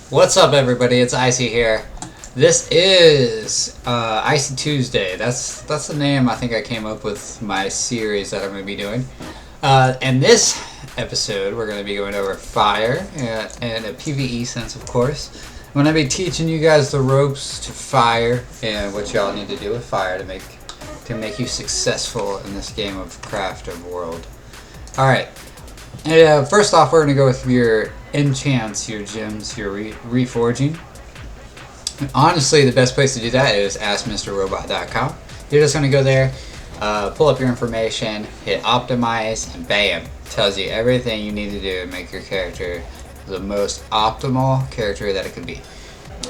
What's up, everybody? It's Icy here. This is Icy Tuesday. That's the name I think I came up with my series that I'm going to be doing. And this episode, we're going to be going over fire and a PvE sense, of course. I'm going to be teaching you guys the ropes to fire and what y'all need to do with fire to make you successful in this game of craft of world. All right. First off, we're going to go with your enchants, your gems, your reforging. Honestly, the best place to do that is askmrrobot.com. You're just going to go there, pull up your information, hit optimize, and bam, tells you everything you need to do to make your character the most optimal character that it could be.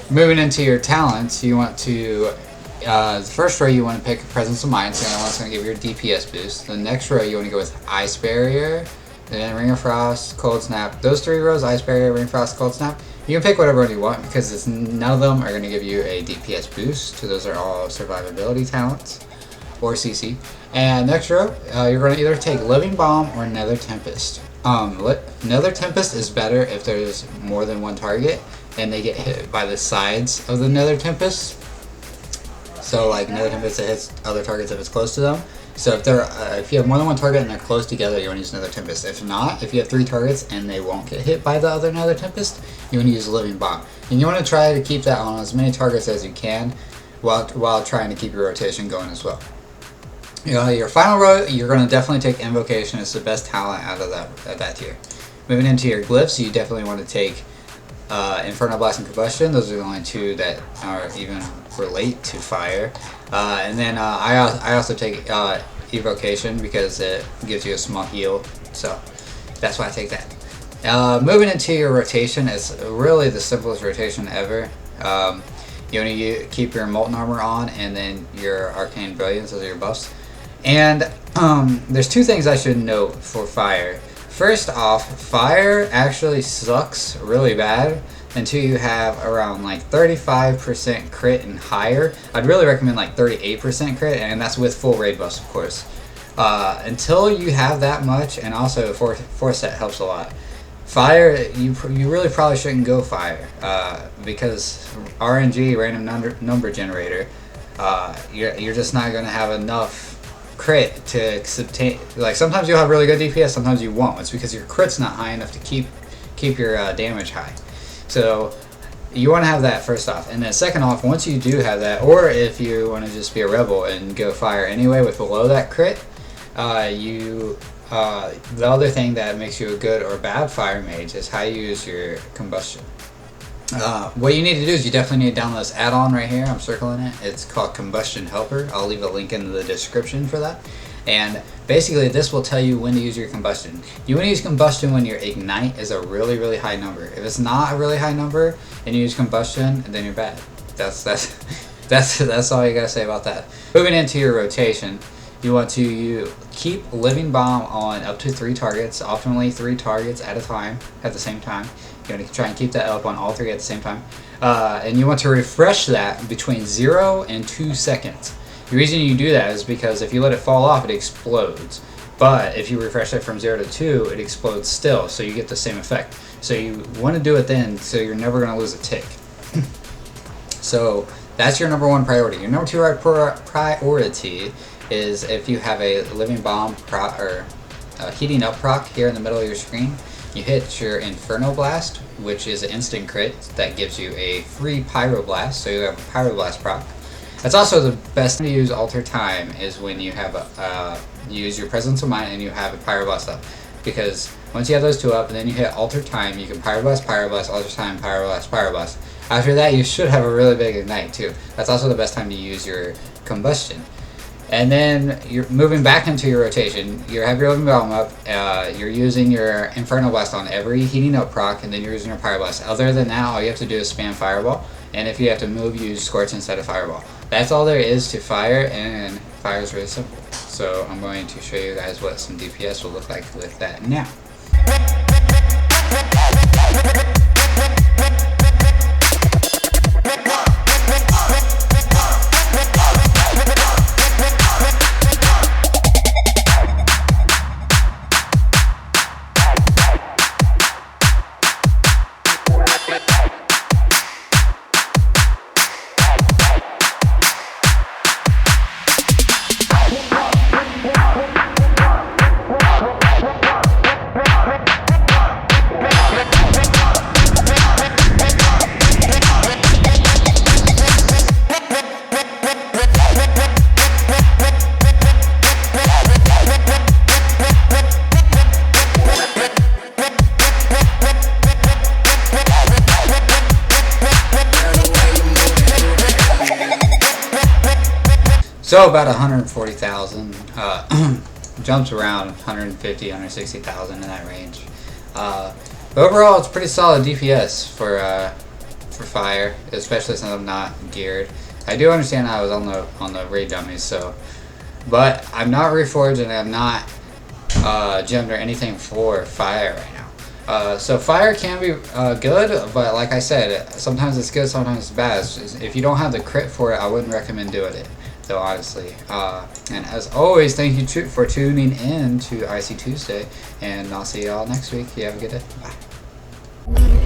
Moving into your talents, you want to the first row you want to pick Presence of Mind, so that's going to give you a DPS boost. The next row you want to go with Ice Barrier, then Ring of Frost, Cold Snap. Those three rows, Ice Barrier, Ring of Frost, Cold Snap, you can pick whatever one you want because none of them are going to give you a DPS boost. So those are all survivability talents or CC. And next row, you're going to either take Living Bomb or Nether Tempest. Nether Tempest is better if there's more than one target and they get hit by the sides of the Nether Tempest. So like Nether Tempest, it hits other targets if it's close to them. So if you have more than one target and they're close together, you want to use Nether Tempest. If not, if you have 3 targets and they won't get hit by the other Nether Tempest, you want to use Living Bomb. And you want to try to keep that on as many targets as you can while trying to keep your rotation going as well. Your final row, you're going to definitely take Invocation. It's the best talent out of that tier. Moving into your glyphs, you definitely want to take Infernal Blast and Combustion. Those are the only 2 that are even relate to fire. And then I also take Evocation because it gives you a small heal. So that's why I take that. Moving into your rotation, it's really the simplest rotation ever. You want to keep your Molten Armor on and then your Arcane Brilliance, those are your buffs. And there's 2 things I should note for fire. First off, fire actually sucks really bad until you have around like 35% crit and higher. I'd really recommend like 38% crit, and that's with full raid buffs, of course. Until you have that much, and also force set helps a lot. Fire, you really probably shouldn't go fire because RNG, random number generator, you're just not going to have enough crit to sustain. Like sometimes you'll have really good DPS, sometimes you won't. It's because your crit's not high enough to keep your damage high. So you want to have that first off, and then second off, once you do have that, or if you want to just be a rebel and go fire anyway with below that crit, the other thing that makes you a good or bad fire mage is how you use your combustion. What you need to do is you definitely need to download this add-on right here. I'm circling it. It's called Combustion Helper. I'll leave a link in the description for that. And basically this will tell you when to use your combustion. You want to use combustion when your ignite is a really, really high number. If it's not a really high number and you use combustion, then you're bad. That's all you gotta say about that. Moving into your rotation, you want to keep Living Bomb on up to 3 targets, optimally 3 targets at a time, at the same time. You want to try and keep that up on all 3 at the same time. And you want to refresh that between 0 and 2 seconds. The reason you do that is because if you let it fall off, it explodes. But if you refresh it from 0 to 2, it explodes still, so you get the same effect. So you want to do it then, so you're never going to lose a tick. So that's your number 1 priority. Your number 2 priority is if you have a Living Bomb or Heating Up proc here in the middle of your screen, you hit your Inferno Blast, which is an instant crit that gives you a free Pyroblast, so you have a Pyroblast proc. That's also the best time to use Alter Time is when you have you use your Presence of Mind and you have a Pyroblast up. Because once you have those 2 up and then you hit Alter Time, you can Pyroblast, Alter Time, Pyroblast. After that, you should have a really big Ignite too. That's also the best time to use your Combustion. And then you're moving back into your rotation. You have your Living Bomb up, you're using your Inferno Blast on every Heating Up proc, and then you're using your Pyroblast. Other than that, all you have to do is spam Fireball, and if you have to move, use Scorch instead of Fireball. That's all there is to fire, and fire is really simple. So I'm going to show you guys what some DPS will look like with that now. So about 140,000. Jumps around 150, 160,000 in that range. But overall, it's pretty solid DPS for fire, especially since I'm not geared. I do understand I was on the raid dummies, so, but I'm not reforged and I'm not gemmed or anything for fire right now. So fire can be good, but like I said, sometimes it's good, sometimes it's bad. If you don't have the crit for it, I wouldn't recommend doing it, though, honestly. And as always, thank you for tuning in to Icy Tuesday, and I'll see y'all next week. You have a good day. Bye.